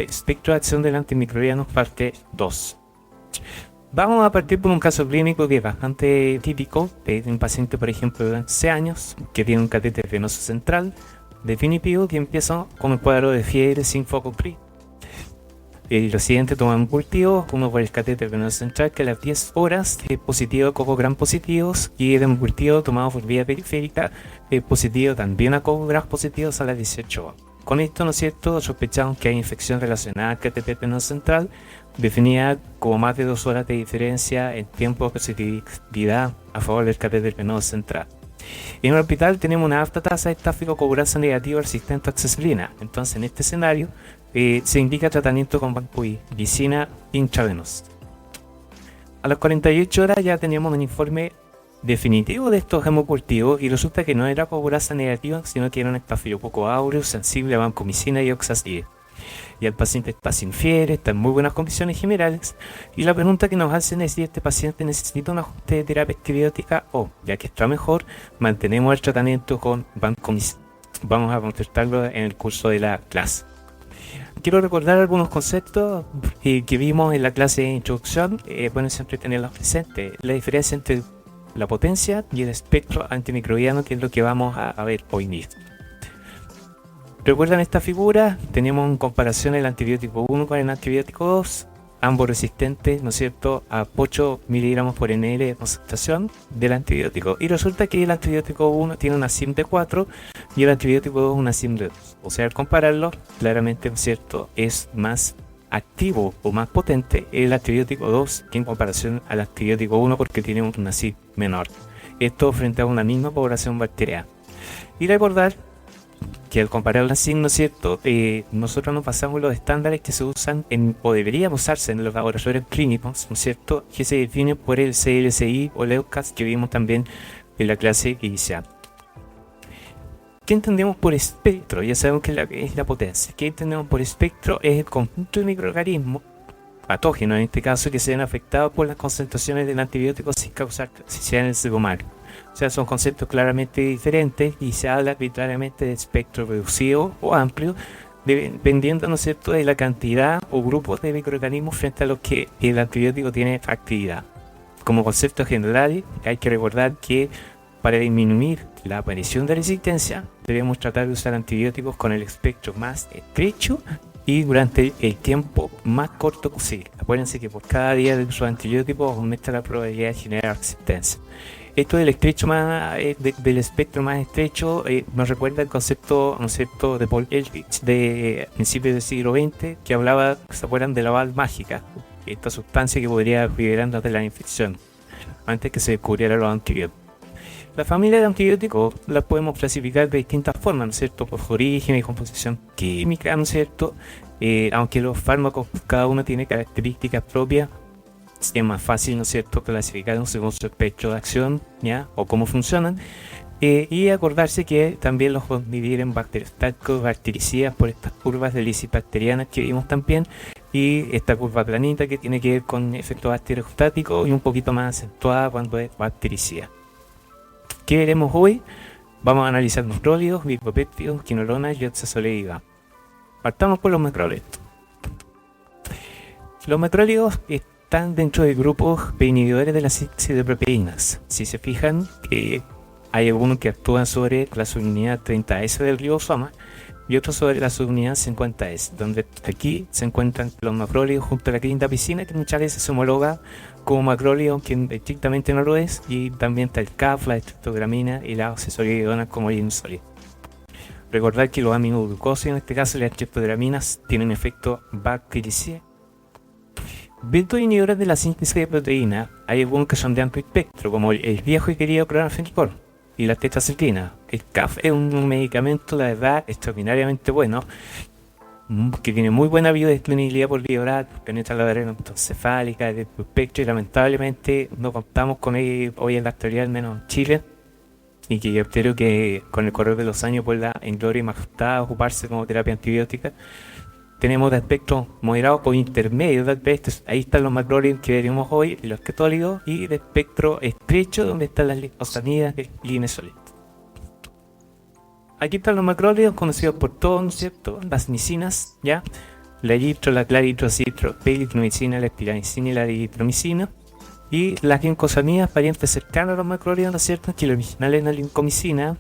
espectro de acción del antimicrobiano, parte 2. Vamos a partir por un caso clínico que es bastante típico de un paciente, por ejemplo, de 11 años, que tiene un catéter venoso central definitivo que empieza con un cuadro de fiebre sin foco PRI. El residente toma un cultivo, como por el catéter venoso central, que a las 10 horas es positivo a cocos gram positivos, y de un cultivo tomado por vía periférica es positivo también a cocos gram positivos a las 18 horas. Con esto, ¿no es cierto?, sospechamos que hay infección relacionada al catéter venoso central, definida como más de 2 horas de diferencia en tiempo de positividad a favor del catéter venoso central. En el hospital tenemos una alta tasa de tráfico coagulasa negativo resistente a axicilina. Entonces, en este escenario se indica tratamiento con vancomicina intravenosa. A las 48 horas ya teníamos un informe definitivo de estos hemocultivos y resulta que no era coagulasa negativa, sino que era un estafilococo aureus sensible a vancomicina y oxazide. Y el paciente está sin fiebre, está en muy buenas condiciones generales, y la pregunta que nos hacen es si este paciente necesita un ajuste de terapia antibiótica o, ya que está mejor, mantenemos el tratamiento con vancomicina. Vamos a contestarlo en el curso de la clase. Quiero recordar algunos conceptos que vimos en la clase de introducción, bueno, siempre tenerlos presentes. La diferencia entre la potencia y el espectro antimicrobiano, que es lo que vamos a ver hoy mismo. ¿Recuerdan esta figura? Tenemos en comparación el antibiótico 1 con el antibiótico 2, ambos resistentes, ¿no es cierto?, a 8 miligramos por ml de concentración del antibiótico. Y resulta que el antibiótico 1 tiene una CIM de 4 y el antibiótico 2 una CIM de 2. O sea, al compararlos, claramente, ¿no es cierto?, es más activo o más potente el antibiótico 2 que en comparación al antibiótico 1 porque tiene una CIM menor. Esto frente a una misma población bacteriana. Y recordar que al comparar las CIM, ¿no es cierto?, nosotros nos basamos en los estándares que se usan o deberían usarse en los laboratorios clínicos, ¿no es cierto?, que se definen por el CLSI o el EUCAS que vimos también en la clase inicial. ¿Qué entendemos por espectro? Ya sabemos que es la potencia. ¿Qué entendemos por espectro? Es el conjunto de microorganismos patógenos, en este caso, que se ven afectados por las concentraciones del antibiótico sin causar toxicidad en el ser humano. O sea, son conceptos claramente diferentes y se habla arbitrariamente de espectro reducido o amplio, dependiendo, ¿no es cierto?, de la cantidad o grupos de microorganismos frente a los que el antibiótico tiene actividad. Como conceptos generales, hay que recordar que para disminuir la aparición de resistencia, debemos tratar de usar antibióticos con el espectro más estrecho y durante el tiempo más corto posible. Acuérdense que por cada día de uso de antibióticos aumenta la probabilidad de generar resistencia. Esto del estrecho del espectro más estrecho nos recuerda el concepto, ¿no es cierto?, de Paul Ehrlich de principios del siglo XX, que hablaba, ¿se acuerdan?, de la bala mágica, esta sustancia que podría liberarnos de la infección antes que se descubrieran los antibióticos. La familia de antibióticos la podemos clasificar de distintas formas, ¿no es cierto?, por su origen y composición química, ¿no es cierto?, aunque los fármacos cada uno tiene características propias. Es más fácil, ¿no es cierto?, clasificarlos según su espectro de acción, ¿ya?, o cómo funcionan, y acordarse que también los podemos dividir en bacteriostáticos, bactericidas, por estas curvas de lisis bacterianas que vimos también, y esta curva planita que tiene que ver con efectos bacteriostáticos y un poquito más acentuada cuando es bactericida. ¿Qué veremos hoy? Vamos a analizar macrólidos, micropéptidos, quinolonas y oxazolídeos. Partamos por los macrólidos. Los macrólidos están dentro de grupos de inhibidores de la síntesis de proteínas. Si se fijan, hay algunos que actúan sobre la subunidad 30S del ribosoma y otros sobre la subunidad 50S, donde aquí se encuentran los macrólidos junto a la clindamicina, que muchas veces se homologa como macróleo, aunque estrictamente no lo es, y también está el CAF, la estreptogramina y las oxazolídeas como linosólido. Recordar que los aminoglucósidos, en este caso las estreptograminas, tienen efecto bactericida. Dentro de inhibidores de la síntesis de proteína, hay algunos que son de amplio espectro, como el viejo y querido clorfenicol y la tetracyclina. El CAF es un medicamento, la verdad, extraordinariamente bueno, que tiene muy buena biodisponibilidad por vía oral, penetra la barrera encefálica, de espectro, y lamentablemente no contamos con él hoy en la actualidad, al menos en Chile, y que yo espero que con el correr de los años pueda en gloria y majestad ocuparse como terapia antibiótica. Tenemos de espectro moderado o intermedio, ahí están los macrólidos que veremos hoy, los ketólidos, y de espectro estrecho, donde están las lisosamidas y linosólidos. Aquí están los macrólidos conocidos por todos, ¿no es cierto? Las micinas, ¿ya? la eritro, la claritrocitro, pelitromicina, la espiramicina y la eritromicina. Y las lincosamidas, parientes cercanos a los macrólidos, ¿no es cierto? Que la original es la lincomicina,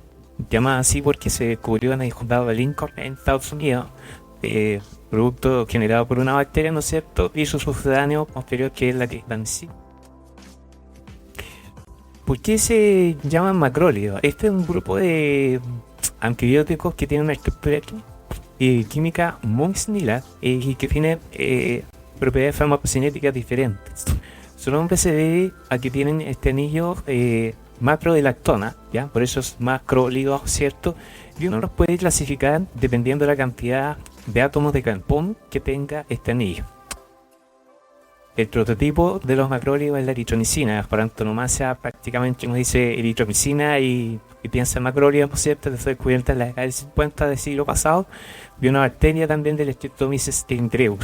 llamada así porque se descubrió en el condado de Lincoln en Estados Unidos, producto generado por una bacteria, ¿no es cierto? Y su sucedáneo posterior, que es la clindamicina. ¿Por qué se llaman macrólidos? Este es un grupo de antibióticos que tienen una estructura química muy similar y que tiene propiedades farmacocinéticas diferentes. Su nombre se debe a que tienen este anillo macro de lactona, ¿ya? Por eso es macrólido, ¿cierto? Y uno los puede clasificar dependiendo de la cantidad de átomos de carbón que tenga este anillo. El prototipo de los macrólidos es la eritromicina, por antonomasia prácticamente uno dice eritromicina y piensa en macrólidos, ¿no es cierto? Fue descubierta en la década del 50 del siglo pasado, y una bacteria también del Streptomyces stendreus.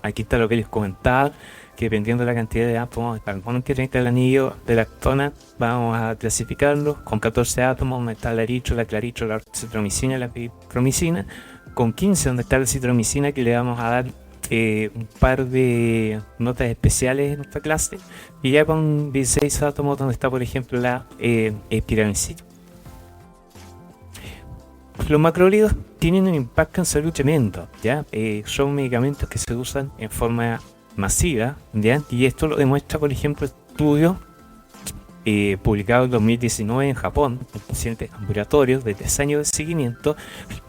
Aquí está lo que les comentaba, que dependiendo de la cantidad de átomos de carbono que tenga el anillo de lactona, vamos a clasificarlos. Con 14 átomos donde está la eritro, la claritro, la citromicina y la pipromicina. Con 15 donde está la citromicina, que le vamos a dar un par de notas especiales en nuestra clase. Y ya con 16 átomos donde está, por ejemplo, la espiramicina. Los macrólidos tienen un impacto en salud tremendo, ¿ya? Son medicamentos que se usan en forma masiva, ¿ya? Y esto lo demuestra, por ejemplo, estudios publicados en 2019 en Japón, en pacientes ambulatorios de 3 años de seguimiento,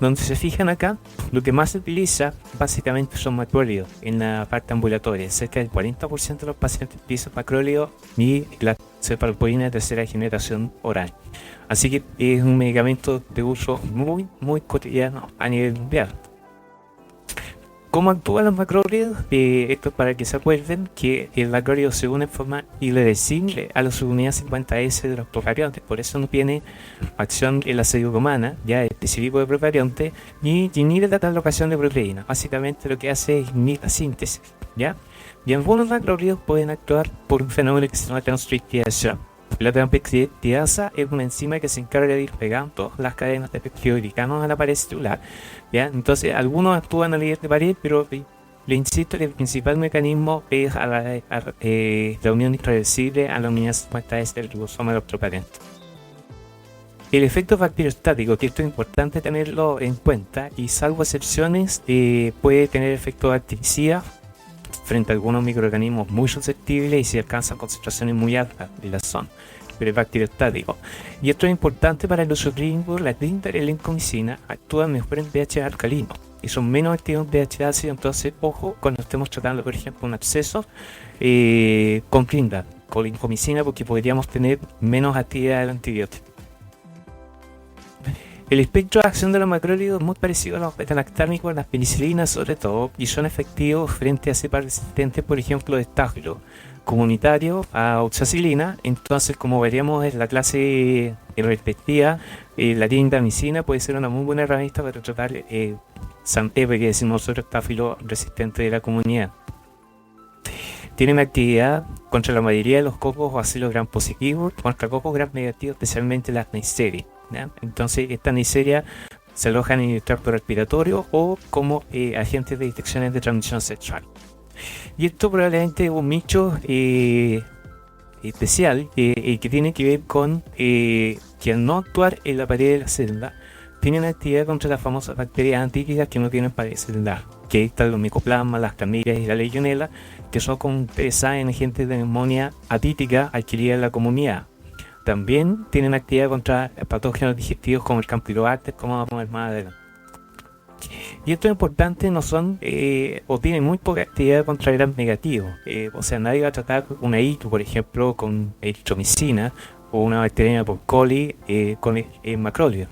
donde se fijan acá, lo que más se utiliza básicamente son macrólidos en la parte ambulatoria. Cerca del 40% de los pacientes utilizan macrólidos y la cefalpoina de tercera generación oral. Así que es un medicamento de uso muy cotidiano a nivel mundial. ¿Cómo actúan los macrólidos? Esto es para que se acuerden que el macrólido se une en forma irreversible a la subunidad 50S de los procariontes. Por eso no tiene acción en la célula humana, ya específico de procarionte, ni inhibe la translocación de proteínas. Básicamente lo que hace es inhibir la síntesis, ¿ya? Y algunos macrólidos pueden actuar por un fenómeno que se llama transcriptización. La transcriptasa es una enzima que se encarga de ir pegando las cadenas de peptidoglicanos a la pared celular, ¿ya? Entonces algunos actúan a nivel de pared, pero le insisto que el principal mecanismo es la unión irreversible a la unidad 50S del ribosoma del otro pariente. El efecto bacteriostático, que esto es importante tenerlo en cuenta, y salvo excepciones puede tener efecto bactericida frente a algunos microorganismos muy susceptibles y si alcanzan concentraciones muy altas de la zona, pero es bacteriostático. Y esto es importante para el uso clínico. La clínica de la lincomicina actúa mejor en pH alcalino y son menos activos en pH ácido. Entonces, ojo cuando estemos tratando, por ejemplo, un absceso con clínica, con lincomicina, porque podríamos tener menos actividad del antibiótico. El espectro de acción de los macrólidos es muy parecido a los betalactámicos, las penicilinas sobre todo, y son efectivos frente a cepas resistentes, por ejemplo, de estáfilo comunitario a oxacilina. Entonces, como veríamos en la clase respectiva, la clindamicina puede ser una muy buena herramienta para tratar Santepe, que decimos nosotros, estáfilo resistente de la comunidad. Tienen actividad contra la mayoría de los cocos bacilos gram positivos, contra cocos gram negativos, especialmente las Neisseria, ¿ya? Entonces, esta Neisseria se alojan en el tracto respiratorio o como agentes de infecciones de transmisión sexual. Y esto probablemente es un nicho especial que tiene que ver con que al no actuar en la pared de la célula, tienen actividad contra las famosas bacterias antíticas que no tienen pared celular, que están los micoplasmas, las clamidias y la legionela, que son interesadas en agentes de neumonía atípica adquirida en la comunidad. También tienen actividad contra patógenos digestivos como el Campylobacter, como vamos a ver más adelante. Y esto es importante, no son o tienen muy poca actividad contra gram negativos. O sea, nadie va a tratar una ITU, por ejemplo, con eritromicina o una bacteria por coli con macrólidos.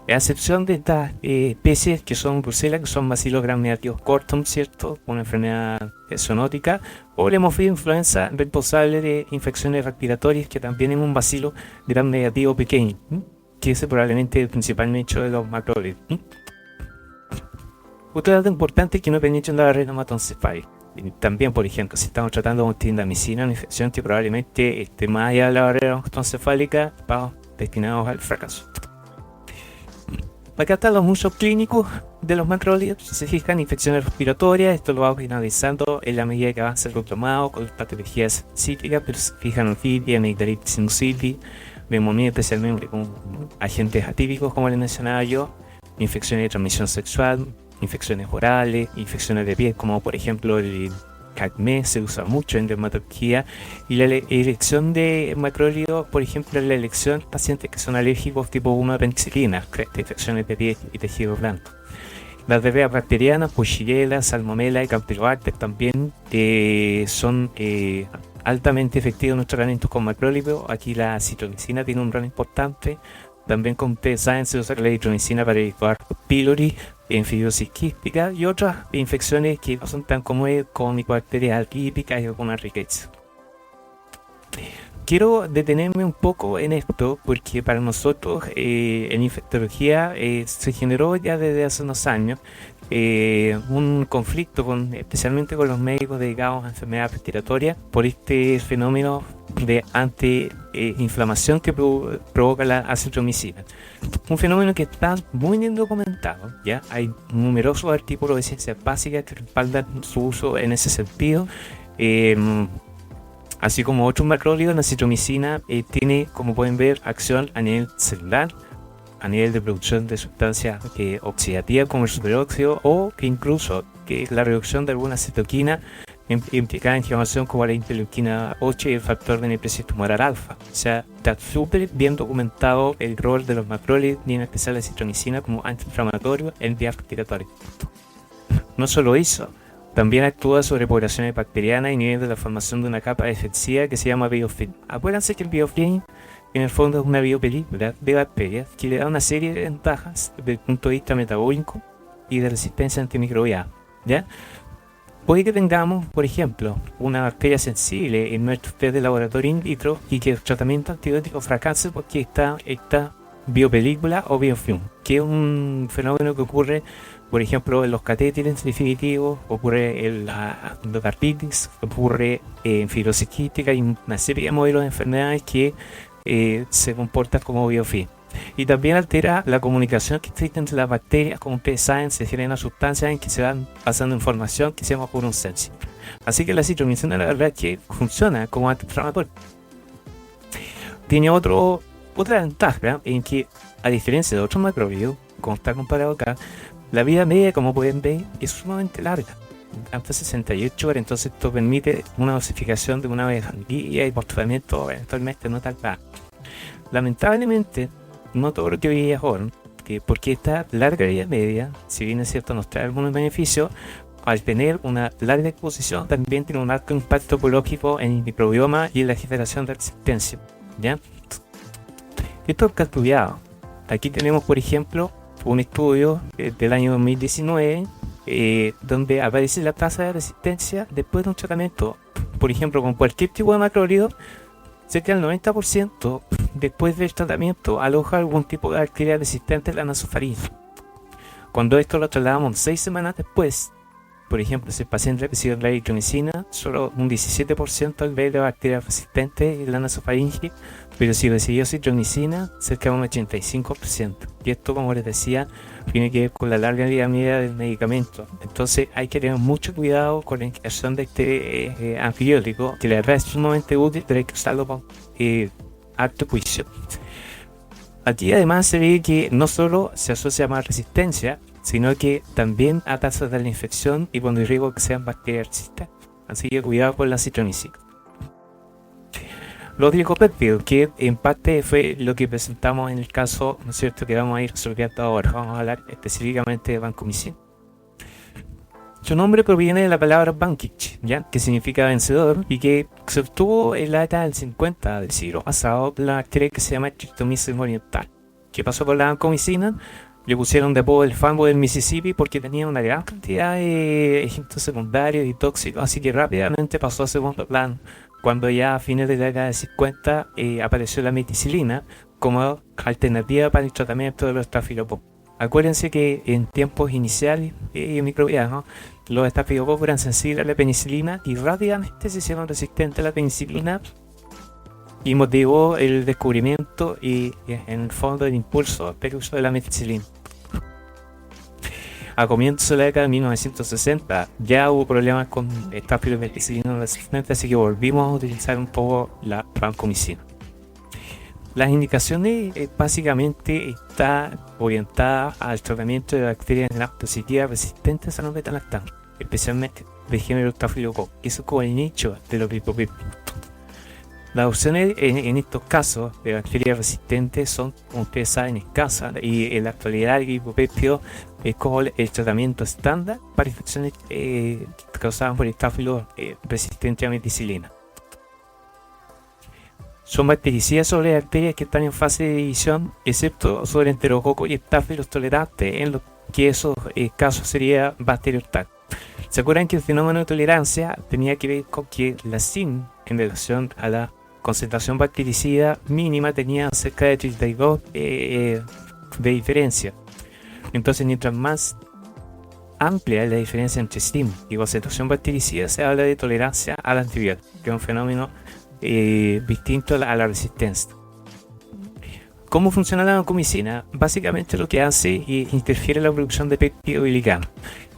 A excepción de estas especies que son Brucella, que son bacilos gram negativos cortum, ¿cierto? Una enfermedad zoonótica, o la hemofila influenza responsable de infecciones respiratorias, que también es un bacilo gram negativo pequeño, que es probablemente el principal nicho de los macrólidos. Otro dato importante es que no penetran la barrera hematoencefálica. También, por ejemplo, si estamos tratando con clindamicina, una infección que probablemente esté más allá de la barrera hematoencefálica, vamos destinados al fracaso. Acá están los usos clínicos de los macrólidos. Si se fijan, infecciones respiratorias, esto lo vamos analizando en la medida que avanza el diplomado con patologías cítricas, pero se fijan anfibia, amigdalitis sinusitis, vemos muy especialmente con agentes atípicos, como les mencionaba yo, infecciones de transmisión sexual, infecciones orales, infecciones de piel, como por ejemplo el acné, se usa mucho en dermatología, y la elección de macrólidos, por ejemplo, la elección de pacientes que son alérgicos tipo 1 a penicilina, infecciones de piel y tejido blando. Las diarreas bacterianas, Pochillella, Salmonella y Campylobacter también son altamente efectivos en los tratamientos con macrólidos. Aquí la acitromicina tiene un rol importante. También, como ustedes saben, se usa la eritromicina para evitar pylori, enfidosis quística y otras infecciones que no son tan comunes como micobacterias atípicas y algunas ricketts. Quiero detenerme un poco en esto porque para nosotros en infectología se generó ya desde hace unos años un conflicto especialmente con los médicos dedicados a enfermedades respiratorias por este fenómeno de antiinflamación que provoca la acitromicina. Un fenómeno que está muy bien documentado, ¿ya? Hay numerosos artículos de ciencias básicas que respaldan su uso en ese sentido. Así como otros macrólidos, la acitromicina tiene, como pueden ver, acción a nivel celular, a nivel de producción de sustancias oxidativas como el superóxido, o que incluso que la reducción de alguna citoquina implicada en inflamación como la interleuquina 8 y el factor de necrosis tumoral alfa. O sea, está súper bien documentado el rol de los macrólidos, y en especial la acitromicina, como antiinflamatorio en vías respiratorias. No solo eso, también actúa sobre poblaciones bacterianas y nivel de la formación de una capa defensiva que se llama biofilm. Acuérdense que el biofilm en el fondo es una biopelícula de bacterias que le da una serie de ventajas desde el punto de vista metabólico y de resistencia antimicrobiana, ¿ya? Puede que tengamos, por ejemplo, una bacteria sensible en nuestro test de laboratorio in vitro y que el tratamiento antibiótico fracase porque está esta biopelícula o biofilm, que es un fenómeno que ocurre, por ejemplo, en los catéteres definitivos, ocurre en la endocarditis, ocurre en fibrosis quística y una serie de modelos de enfermedades que se comportan como biofilm. Y también altera la comunicación que existe entre las bacterias. Como ustedes saben, se generan sustancias en que se van pasando información que se llama por un sensing. Así que la citromicina, la verdad es que funciona como antiinflamatorio. Tiene otra ventaja en que, a diferencia de otros macrólidos, como está comparado acá, la vida media, como pueden ver, es sumamente larga, hasta 68 horas. Entonces esto permite una dosificación de una vez al día y por tratamiento eventualmente no tarda. Lamentablemente, no todo lo que hoy es joven, porque esta larga vida media, si bien es cierto nos trae algunos beneficios, al tener una larga exposición también tiene un alto impacto ecológico en el microbioma y en la generación de resistencia, ¿ya? Esto está estudiado. Aquí tenemos, por ejemplo, un estudio del año 2019 donde aparece la tasa de resistencia después de un tratamiento, por ejemplo, con cualquier tipo de macrólido. Cerca del 90% después del tratamiento aloja algún tipo de bacteria resistente a la nasofaringe. Cuando esto lo trasladamos 6 semanas después, por ejemplo, si el paciente recibe la eritromicina, solo un 17% al ver de bacterias resistentes en la nasofaringe, pero si recibió citromicina, cerca de un 85%. Y esto, como les decía, tiene que ver con la larga vida media del medicamento. Entonces hay que tener mucho cuidado con la ingestion de este antibiótico, que la verdad es sumamente útil, pero hay que usarlo con alto juicio. Aquí además se ve que no solo se asocia a más resistencia, sino que también a tasas de la infección y cuando riesgo que sean bacterias resistentes. Así que cuidado con la citromicina. Los glicopéptidos, que en parte fue lo que presentamos en el caso, ¿no es cierto?, que vamos a ir resolviendo ahora. Vamos a hablar específicamente de vancomicina. Su nombre proviene de la palabra vanquish, ¿ya?, que significa vencedor, y que se obtuvo en la década del 50 del siglo pasado la bacteria que se llama Streptomyces oriental. ¿Qué pasó con la vancomicina? Le pusieron de apodo el fango del Mississippi porque tenía una gran cantidad de agentes secundarios y tóxicos, así que rápidamente pasó a segundo plano. Cuando ya a fines de la década de 50 apareció la meticilina como alternativa para el tratamiento de los estafilococcus. Acuérdense que en tiempos iniciales microbianos, los estafilococcus eran sensibles a la penicilina y rápidamente se hicieron resistentes a la penicilina y motivó el descubrimiento y en el fondo el impulso del uso de la meticilina. a comienzos de la década de 1960 ya hubo problemas con Staphylococcus verticillium resistente, así que volvimos a utilizar un poco la vancomicina. Las indicaciones básicamente está orientada al tratamiento de bacterias gram-positivas resistentes a los beta-lactanos, especialmente de género Staphylococcus. Eso es como el nicho de los pipopepios. Las opciones en estos casos de bacterias resistentes son, como ustedes saben, escasas, y en la actualidad el hipopeptio es como el tratamiento estándar para infecciones causadas por Staphylococcus resistente a meticilina. Son bactericidas sobre bacterias que están en fase de división, excepto sobre enterococos y estáfilos tolerantes, en los que esos casos sería Bacteriostachyl. ¿Se acuerdan que el fenómeno de tolerancia tenía que ver con que la SIN en relación a la concentración bactericida mínima tenía cerca de 32 de diferencia? Entonces, mientras más amplia es la diferencia entre SIN y concentración bactericida, se habla de tolerancia al antibiótico, que es un fenómeno distinto a la resistencia. ¿Cómo funciona la vancomicina? Básicamente lo que hace es interfiere en la producción de peptidoglicanos.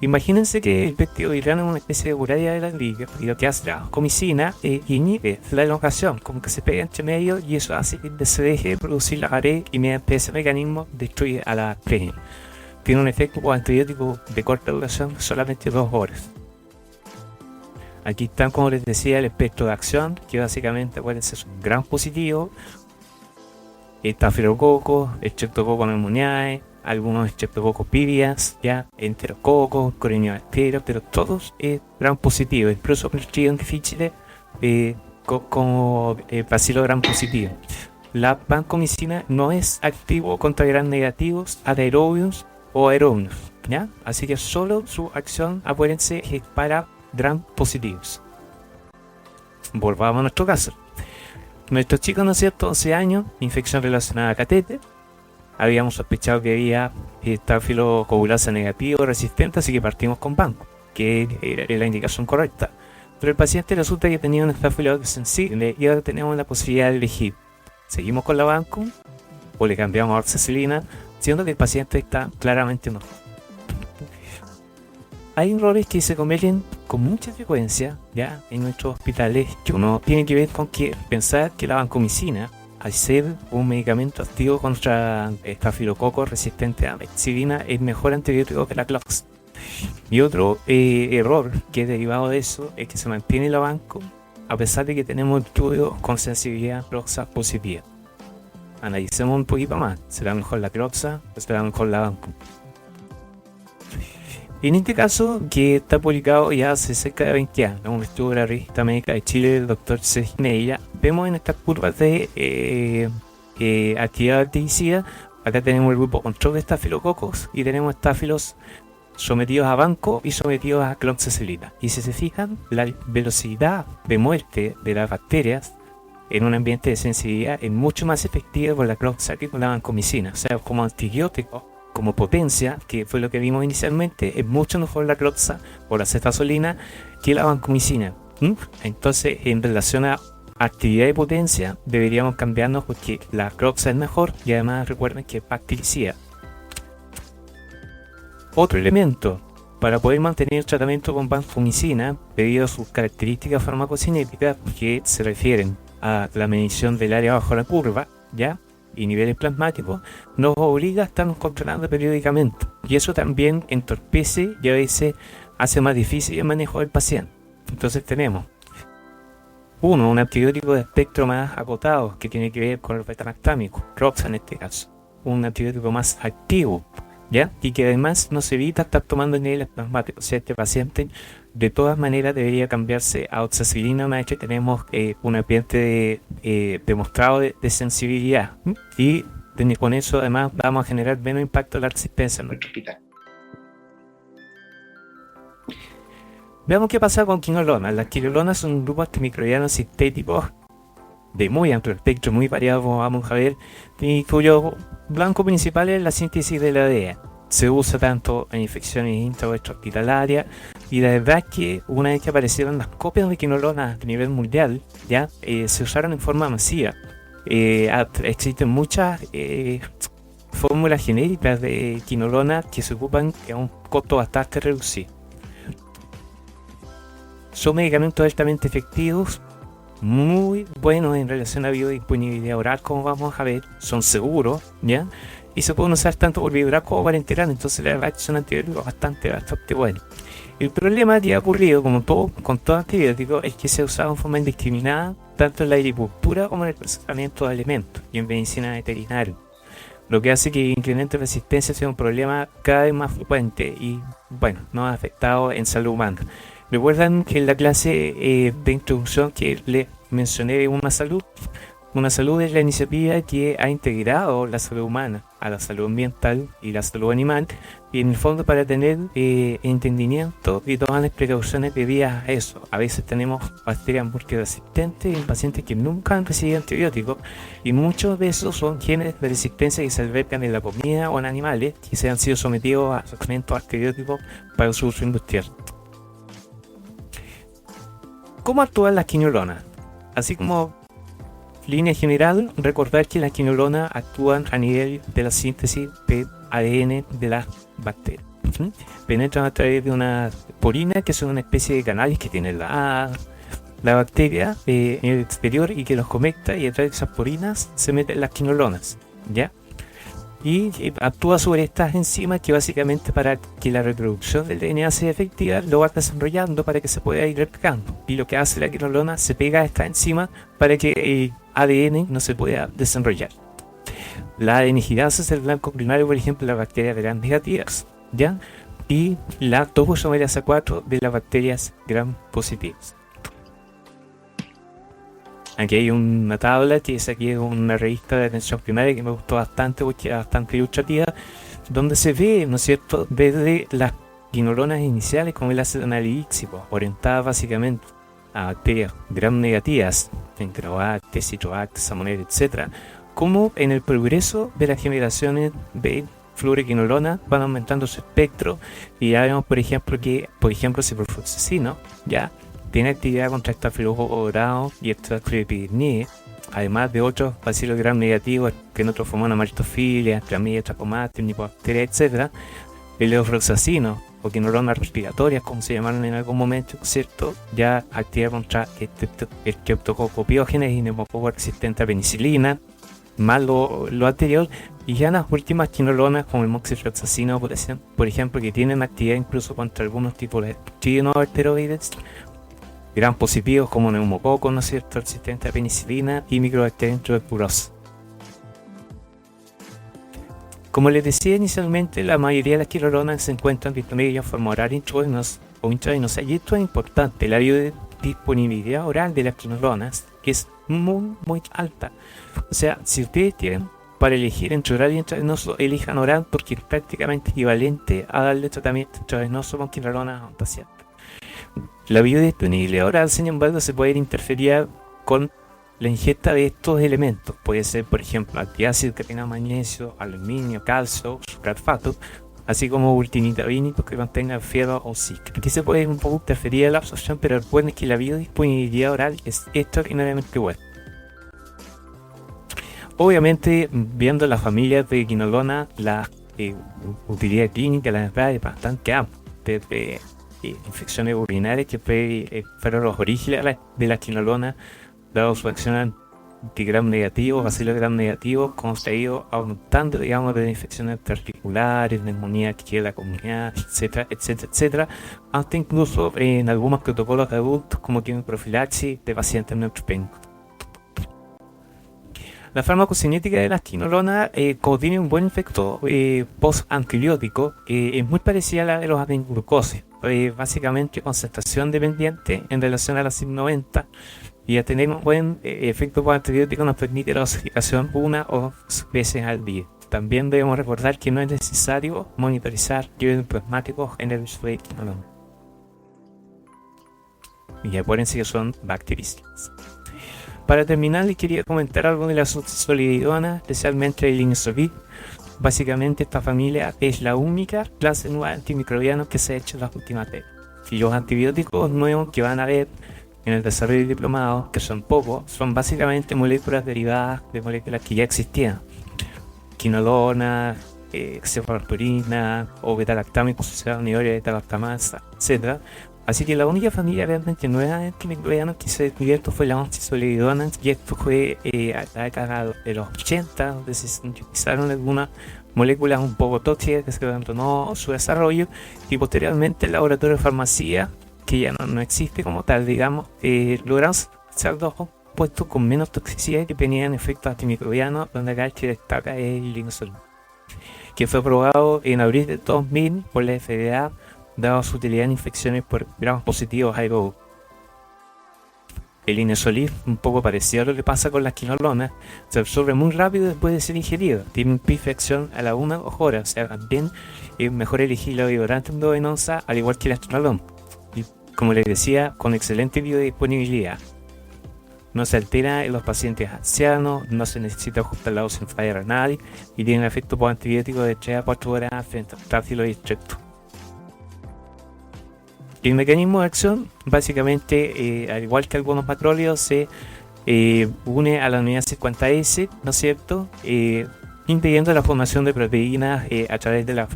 Imagínense que el peptidogliano es una especie de uraria de la liga, y lo que hace la vancomicina inhibe la elongación, como que se pega entre medio, y eso hace que se deje de producir la pared y mediante ese mecanismo destruye a la prenia. Tiene un efecto antibiótico de corta duración, solamente 2 horas. Aquí están, como les decía, el espectro de acción, que básicamente puede ser un gran positivo, Staphylococcus, Streptococcus pneumoniae, algunos Streptococcus viridans, ya, Enterococcus, Corynebacterium, pero todos gran positivos, incluso Clostridium difficile como bacilo gran positivo. La vancomicina no es activo contra gram negativos, anaerobios o aerobios, ¿ya? Así que solo su acción, acuérdense, es para gram positivos. Volvamos a nuestro caso. Nuestro chico, ¿no es cierto?, 11 años, infección relacionada a catéter. Habíamos sospechado que había Staphylococcus negativo resistente, así que partimos con banco, que era la indicación correcta. Pero el paciente resulta que tenía un Staphylococcus sensible y ahora tenemos la posibilidad de elegir: ¿seguimos con la banco o le cambiamos a oxacilina, siendo que el paciente está claramente no? Hay errores que se cometen con mucha frecuencia ya en nuestros hospitales, que uno tiene que ver con que pensar que la vancomicina, al ser un medicamento activo contra Staphylococcus resistente a meticilina, es mejor antibiótico que la Clox. Y otro error que es derivado de eso es que se mantiene la vanco a pesar de que tenemos estudios con sensibilidad Cloxa positiva. Analicemos un poquito más: ¿será mejor la Cloxa o será mejor la vanco? En este caso, que está publicado ya hace cerca de 20 años, un estudio de la Revista Médica de Chile del Dr. Sergio Nella, vemos en estas curvas de actividad bactericida, acá tenemos el grupo control de Staphylococcus y tenemos estáfilos sometidos a banco y sometidos a cloxacilina. Y si se fijan, la velocidad de muerte de las bacterias en un ambiente de sensibilidad es mucho más efectiva con la cloxa que con la vancomicina. O sea, como antibiótico, como potencia, que fue lo que vimos inicialmente, es mucho mejor la cloxa o la cetazolina que la vancomicina. Entonces, en relación a actividad y potencia, deberíamos cambiarnos porque la cloxa es mejor y además recuerden que es bactericida. Otro elemento para poder mantener el tratamiento con vancomicina, debido a sus características farmacocinéticas que se refieren a la medición del área bajo la curva, ¿ya?, y niveles plasmáticos, nos obliga a estarnos controlando periódicamente, y eso también entorpece y a veces hace más difícil el manejo del paciente. Entonces tenemos un antibiótico de espectro más acotado que tiene que ver con el beta-lactámico, Roxa en este caso, un antibiótico más activo, ¿ya?, y que además nos evita estar tomando niveles plasmáticos. O sea, este paciente de todas maneras debería cambiarse a oxacilina, una vez que tenemos un ambiente demostrado de sensibilidad, y con eso además vamos a generar menos impacto en la resistencia en nuestro hospital. Veamos qué pasa con quinolonas. Las quinolonas son un grupo antimicrobianos sintéticos de muy amplio espectro, muy variado, como vamos a ver, y cuyo blanco principal es la síntesis del ADN. Se usa tanto en infecciones intra o extrahospitalarias, y la verdad es que una vez que aparecieron las copias de quinolonas a nivel mundial, ya se usaron en forma masiva. Existen muchas fórmulas genéricas de quinolona que se ocupan a un costo bastante reducido. Son medicamentos altamente efectivos, muy buenos en relación a biodisponibilidad oral, como vamos a ver, son seguros, ¿ya? Y se pueden usar tanto por vía como para enterar, entonces la verdad son antibióticos bastante buenos. El problema que ha ocurrido, como todo, con todo antibiótico, es que se ha usado en forma indiscriminada tanto en la agricultura como en el procesamiento de alimentos y en medicina veterinaria, lo que hace que el incremento de resistencia sea un problema cada vez más frecuente y, bueno, nos ha afectado en salud humana. Recuerdan que en la clase de introducción que les mencioné de Una Salud es la iniciativa que ha integrado la salud humana a la salud ambiental y la salud animal, y en el fondo para tener entendimiento y todas las precauciones debidas a eso. A veces tenemos bacterias multiresistentes en pacientes que nunca han recibido antibióticos, y muchos de esos son genes de resistencia que se albergan en la comida o en animales que se han sido sometidos a tratamientos antibióticos para su uso industrial. ¿Cómo actúan las quinolonas? Así como línea general, recordar que las quinolonas actúan a nivel de la síntesis de ADN de las bacterias. Penetran a través de una porina, que son una especie de canales que tiene la bacteria en el exterior y que los conecta, y a través de esas porinas se meten las quinolonas, ¿ya? Y actúa sobre estas enzimas que básicamente para que la reproducción del DNA sea efectiva lo va desarrollando para que se pueda ir replicando, y lo que hace la quinolona se pega a esta enzima para que el ADN no se pueda desarrollar. La adenigidasa es el blanco primario, por ejemplo, de las bacterias gram negativas, ¿ya? Y la topoisomerasa 4 de las bacterias gram positivas. Aquí hay una tabla que saqué de una revista de atención primaria que me gustó bastante porque era bastante ilustrativa, donde se ve, ¿no es cierto?, desde las quinolonas iniciales como el ácido analíxico, orientadas básicamente a bacterias gram negativas, Enterobacter, Citrobacter, Salmonella, etc., como en el progreso de las generaciones de fluoroquinolona van aumentando su espectro, y ya vemos, por ejemplo, que ciprofloxacino ya tiene actividad contra estafilococo dorado y Staphylococcus, además de otros bacilos gram negativos que en otros forman amaltofilia, Clamidia, Trachomatis, Mycobacteria, etc. El levofloxacino o quinolonas respiratorias, como se llamaron en algún momento, ¿cierto?, ya activa contra Streptococcus pyogenes y neumococo resistente a penicilina, más lo anterior. Y ya las últimas quinolonas, como el moxifloxacino, por ejemplo, que tienen actividad incluso contra algunos tipos de triinoasteroides gram positivos como neumococo, ¿no es cierto?, resistente a penicilina, y Mycobacterium tuberculosis. Como les decía inicialmente, la mayoría de las quinolonas se encuentran disponibles en forma oral, intravenosa o intravenosa, y esto es importante. La biodisponibilidad oral de las quinolonas es muy alta. O sea, si ustedes tienen para elegir entre oral y intravenoso, elijan oral porque es prácticamente equivalente a darle tratamiento intravenoso con quinolonas a un paciente. La biodisponibilidad oral, sin embargo, se puede interferir con la ingesta de estos elementos. Puede ser, por ejemplo, antiácidos que tengan magnesio, aluminio, calcio, sulfato, así como multivitaminos que contengan fierro o zinc. Aquí se puede un poco interferir a la absorción, pero el bueno es que la biodisponibilidad oral es extraordinariamente buena. Obviamente, viendo las familias de quinolona, la utilidad clínica, la verdad, es bastante amplia. Desde infecciones urinarias, que fueron los orígenes de la quinolona, dado su acción antigram negativo, bacilos gram negativos, como se ha ido aumentando, digamos, de infecciones articulares, neumonía que queda la comunidad, etcétera, etcétera, etcétera, hasta incluso en algunos protocolos de adultos como quimioprofilaxis de pacientes neutropénicos. La farmacocinética de las quinolonas, como tiene un buen efecto post-antibiótico, es muy parecida a la de los aminoglucoses, básicamente concentración dependiente en relación a la CYP90, y a tener un buen efecto post-antibiótico nos permite la dosificación una o dos veces al día. También debemos recordar que no es necesario monitorizar niveles plasmáticos en el uso de quinolona. Y acuérdense que son bactericidas. Para terminar, les quería comentar algo de las solidonas, especialmente el Inosovir. Básicamente, esta familia es la única clase nueva de antimicrobianos que se ha hecho en las últimas décadas. Y los antibióticos nuevos que van a ver en el desarrollo diplomado, que son pocos, son básicamente moléculas derivadas de moléculas que ya existían. quinolona, cefalorspirina o beta-lactámicos asociados a niveles de beta-lactamasa, etc. Así que la única familia realmente nueva de antimicrobianos que se descubierto fue la antisolidonas, y esto fue a la década de los 80, donde se sintetizaron algunas moléculas un poco tóxicas que se abandonó su desarrollo, y posteriormente el laboratorio de farmacia, que ya no existe como tal, digamos, lograron ser dos compuestos con menos toxicidad que tenían efectos antimicrobianos, donde acá el que destaca es el linezolid, que fue aprobado en abril de 2000 por la FDA, dado su utilidad en infecciones por gramos positivos HIV. El linezolid, un poco parecido a lo que pasa con las quinolonas, se absorbe muy rápido después de ser ingerido. Tiene un pico de acción a la 1 o 2 horas, o sea, también es mejor elegir la bioderante endovenosa, al igual que la quinolona. Y como les decía, con excelente biodisponibilidad. No se altera en los pacientes ancianos, no se necesita ajustar la dosis en falla renal y tiene un efecto postantibiótico de 3 a 4 horas frente al táctilo y estrepto. El mecanismo de acción, básicamente, al igual que algunos macrólidos, se une a la unidad 50S, ¿no es cierto? Impidiendo la formación de proteínas a través de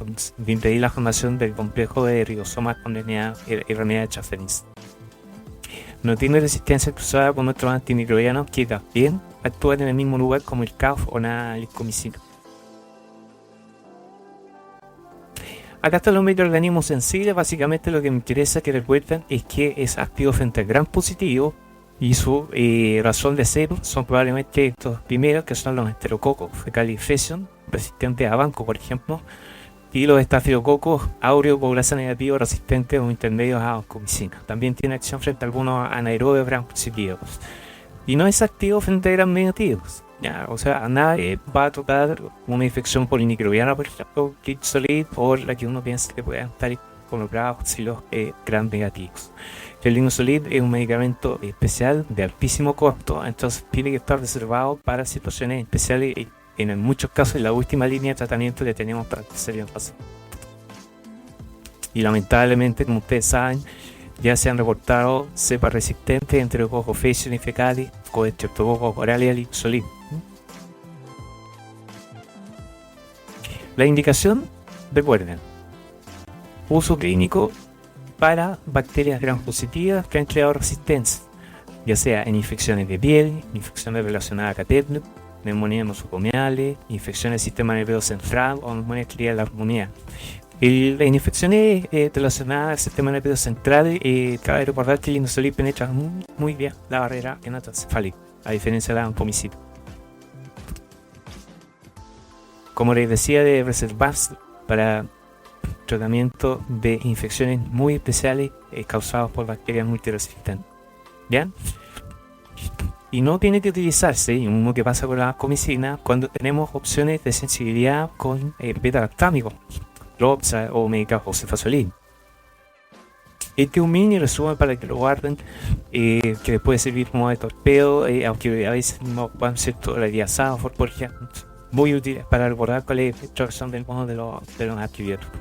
impedir la formación del complejo de ribosomas con RNA de Chafferis. No tiene resistencia cruzada con otros antimicrobianos que también actúan en el mismo lugar como el CAF o la lincomicina. Acá están los microorganismos sensibles. Básicamente lo que me interesa que recuerden es que es activo frente al gram positivo y su razón de ser son probablemente estos primeros, que son los enterococos fecalifection, resistentes a banco, por ejemplo, y los estafilococos áureo poblasa negativo resistentes o intermedios a vancomicina. También tiene acción frente a algunos anaerobios gram positivos y no es activo frente a gram negativos. Ya, o sea, nadie va a tocar una infección polimicrobiana, por ejemplo, linezolid, por la que uno piensa que puedan estar involucrados si los gram negativos. El linezolid es un medicamento especial de altísimo costo, entonces tiene que estar reservado para situaciones especiales y en muchos casos en la última línea de tratamiento que tenemos para tercer fase. Y lamentablemente, como ustedes saben, ya se han reportado cepas resistentes entre Enterococcus faecium y fecalis con Streptococcus aureus y linezolid. La indicación, recuerden, uso clínico para bacterias gram positivas que han creado resistencia, ya sea en infecciones de piel, infecciones relacionadas a catéter, neumonías nosocomiales, infecciones del sistema nervioso central o neumonías clínicas de la pulmonía. En infecciones relacionadas al sistema nervioso central, cabe recordar que el linezolid penetra muy bien la barrera hematoencefálica, a diferencia de la vancomicina. Como les decía, debe reservarse para tratamiento de infecciones muy especiales causadas por bacterias multiresistentes. ¿Bien? Y no tiene que utilizarse, y lo que pasa con la vancomicina, cuando tenemos opciones de sensibilidad con beta-lactámicos, Roxa o medicados o cefazolina. Este es un mini resumen para que lo guarden, que puede servir como de torpedo, aunque a veces no van a ser todavía por ejemplo, muy útiles para recordar cuál es la extracción del modo de los antibióticos.